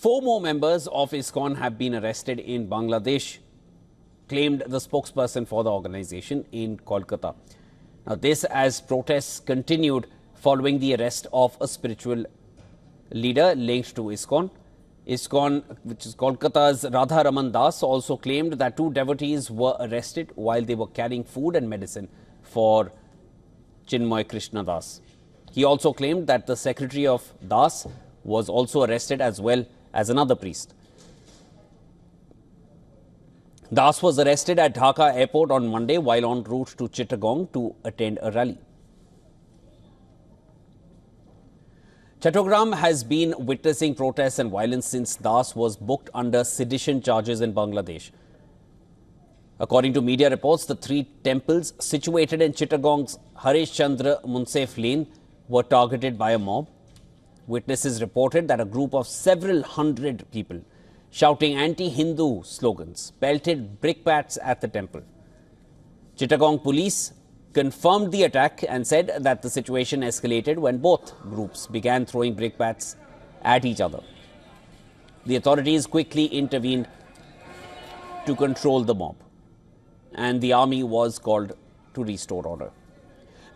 4 more members of ISKCON have been arrested in Bangladesh, claimed the spokesperson for the organization in Kolkata. Now, this as protests continued following the arrest of a spiritual leader linked to ISKCON. ISKCON, which is Kolkata's Radha Raman Das, also claimed that 2 devotees were arrested while they were carrying food and medicine for Chinmoy Krishna Das. He also claimed that the secretary of Das was also arrested as well as another priest. Das was arrested at Dhaka airport on Monday while en route to Chattogram to attend a rally. Chattogram has been witnessing protests and violence since Das was booked under sedition charges in Bangladesh. According to media reports, the 3 temples situated in Chittagong's Harish Chandra Munsef Lane were targeted by a mob. Witnesses reported that a group of several hundred people shouting anti-Hindu slogans pelted brickbats at the temple. Chittagong police confirmed the attack and said that the situation escalated when both groups began throwing brickbats at each other. The authorities quickly intervened to control the mob, and the army was called to restore order.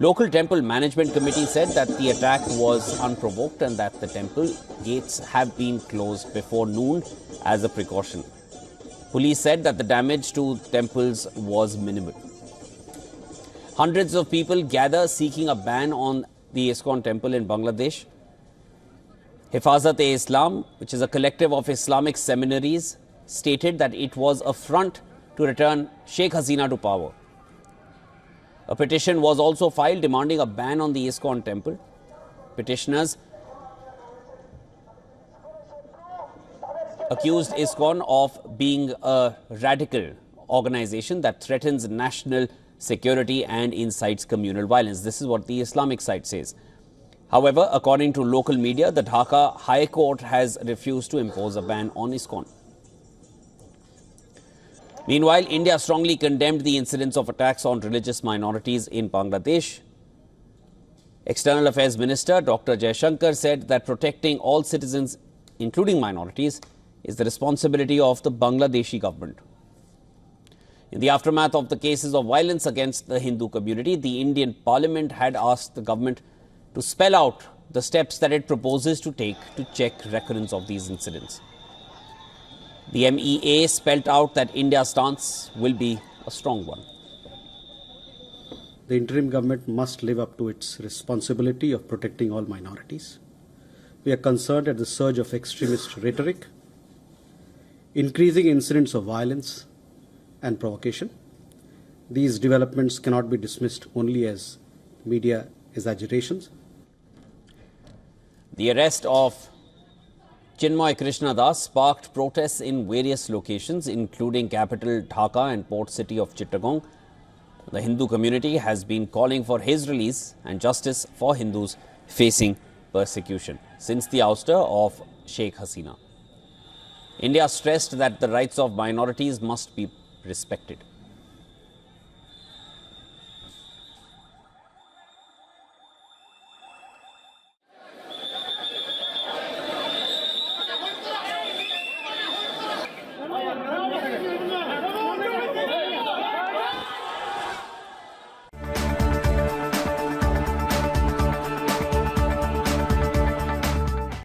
Local temple management committee said that the attack was unprovoked and that the temple gates have been closed before noon as a precaution. Police said that the damage to temples was minimal. Hundreds of people gather seeking a ban on the ISKCON temple in Bangladesh. Hifazat-e-Islam, which is a collective of Islamic seminaries, stated that it was a front to return Sheikh Hasina to power. A petition was also filed demanding a ban on the ISKCON temple. Petitioners accused ISKCON of being a radical organization that threatens national security and incites communal violence. This is what the Islamic side says. However, according to local media, the Dhaka High Court has refused to impose a ban on ISKCON. Meanwhile, India strongly condemned the incidents of attacks on religious minorities in Bangladesh. External Affairs Minister Dr. Jaishankar said that protecting all citizens, including minorities, is the responsibility of the Bangladeshi government. In the aftermath of the cases of violence against the Hindu community, the Indian Parliament had asked the government to spell out the steps that it proposes to take to check recurrence of these incidents. The MEA spelled out that India's stance will be a strong one. The interim government must live up to its responsibility of protecting all minorities. We are concerned at the surge of extremist rhetoric, increasing incidents of violence and provocation. These developments cannot be dismissed only as media exaggerations. The arrest of Chinmoy Krishna Das sparked protests in various locations, including capital Dhaka and port city of Chittagong. The Hindu community has been calling for his release and justice for Hindus facing persecution since the ouster of Sheikh Hasina. India stressed that the rights of minorities must be respected.